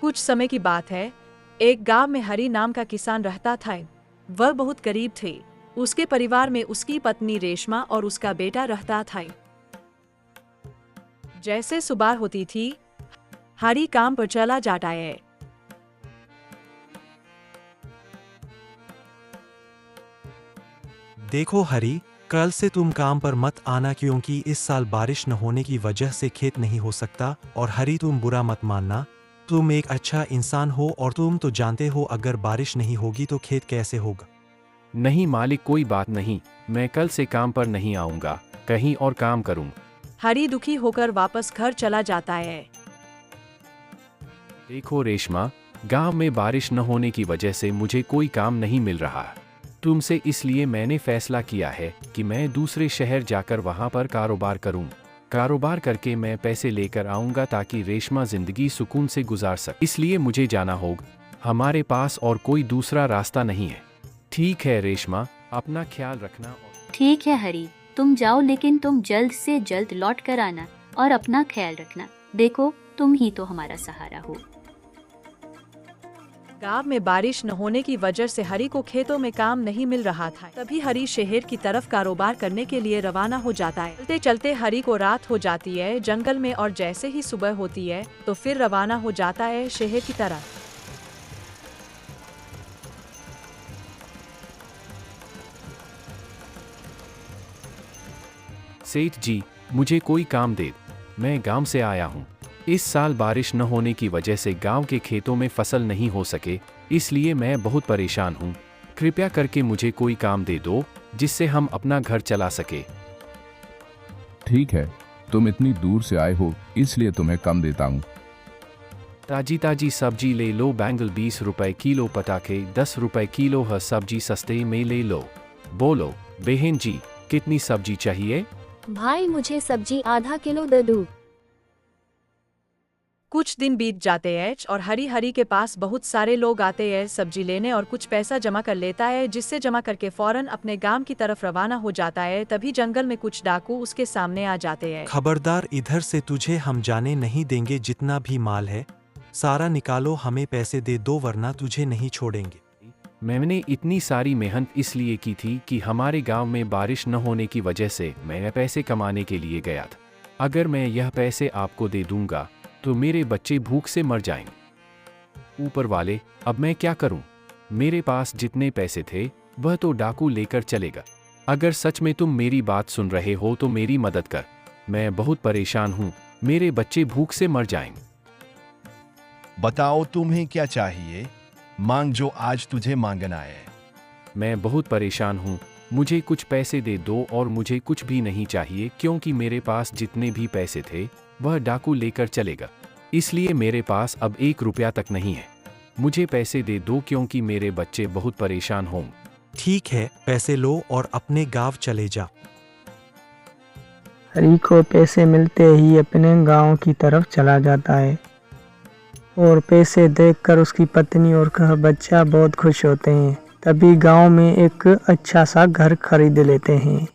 कुछ समय की बात है, एक गांव में हरि नाम का किसान रहता था। वह बहुत गरीब थे। उसके परिवार में उसकी पत्नी रेशमा और उसका बेटा रहता था। जैसे सुबह होती थी, हरि काम पर चला जाता है। देखो हरी, कल से तुम काम पर मत आना क्योंकि इस साल बारिश न होने की वजह से खेत नहीं हो सकता। और हरी, तुम बुरा मत मानना, तुम एक अच्छा इंसान हो और तुम तो जानते हो अगर बारिश नहीं होगी तो खेत कैसे होगा। नहीं मालिक, कोई बात नहीं, मैं कल से काम पर नहीं आऊंगा, कहीं और काम करूं। हरि दुखी होकर वापस घर चला जाता है। देखो रेशमा, गांव में बारिश न होने की वजह से मुझे कोई काम नहीं मिल रहा तुमसे, इसलिए मैंने फैसला किया है कि मैं दूसरे शहर जाकर वहां पर कारोबार करूं। कारोबार करके मैं पैसे लेकर आऊंगा ताकि रेशमा जिंदगी सुकून से गुजार सके। इसलिए मुझे जाना होगा, हमारे पास और कोई दूसरा रास्ता नहीं है। ठीक है रेशमा, अपना ख्याल रखना। ठीक है हरी, तुम जाओ, लेकिन तुम जल्द से जल्द लौट कर आना और अपना ख्याल रखना। देखो, तुम ही तो हमारा सहारा हो। गांव में बारिश न होने की वजह से हरि को खेतों में काम नहीं मिल रहा था। तभी हरि शहर की तरफ कारोबार करने के लिए रवाना हो जाता है। चलते चलते हरि को रात हो जाती है जंगल में, और जैसे ही सुबह होती है तो फिर रवाना हो जाता है शहर की तरफ। सेठ जी, मुझे कोई काम दे, मैं गांव से आया हूं। इस साल बारिश न होने की वजह से गांव के खेतों में फसल नहीं हो सके, इसलिए मैं बहुत परेशान हूं। कृपया करके मुझे कोई काम दे दो जिससे हम अपना घर चला सके। ठीक है, तुम इतनी दूर से आए हो इसलिए तुम्हें कम देता हूँ। ताजी ताजी सब्जी ले लो, बैंगल 20 रुपए किलो, पटाखे 10 रुपए किलो है, सब्जी सस्ते में ले लो। बोलो बहन जी, कितनी सब्जी चाहिए? भाई, मुझे सब्जी आधा किलो दे दो। कुछ दिन बीत जाते हैं और हरि के पास बहुत सारे लोग आते हैं सब्जी लेने, और कुछ पैसा जमा कर लेता है, जिससे जमा करके फौरन अपने गांव की तरफ रवाना हो जाता है। तभी जंगल में कुछ डाकू उसके सामने आ जाते हैं। खबरदार, इधर से तुझे हम जाने नहीं देंगे। जितना भी माल है सारा निकालो, हमें पैसे दे दो वरना तुझे नहीं छोड़ेंगे। मैंने इतनी सारी मेहनत इसलिए की थी कि हमारे गांव में बारिश न होने की वजह से मैं पैसे कमाने के लिए गया था। अगर मैं यह पैसे आपको दे दूंगा तो मेरे बच्चे भूख से मर जाएंगे। ऊपर वाले, अब मैं क्या करूं? मेरे पास जितने पैसे थे वह तो डाकू लेकर चलेगा। अगर सच में तुम मेरी बात सुन रहे हो तो मेरी मदद कर, मैं बहुत परेशान हूं, मेरे बच्चे भूख से मर जाएंगे। बताओ तुम्हें क्या चाहिए, मांग जो आज तुझे मांगना है। मैं बहुत परेशान हूं, मुझे कुछ पैसे दे दो, और मुझे कुछ भी नहीं चाहिए क्योंकि मेरे पास जितने भी पैसे थे वह डाकू लेकर चलेगा। इसलिए मेरे पास अब 1 रुपया तक नहीं है। मुझे पैसे दे दो क्योंकि मेरे बच्चे बहुत परेशान हों। ठीक है, पैसे लो और अपने गांव चले जा। हरि को पैसे मिलते ही अपने गांव की तरफ चला जाता है और पैसे देखकर उसकी पत्नी और बच्चा बहुत खुश होते हैं। तभी गांव में एक अच्छा सा घर खरीद लेते हैं।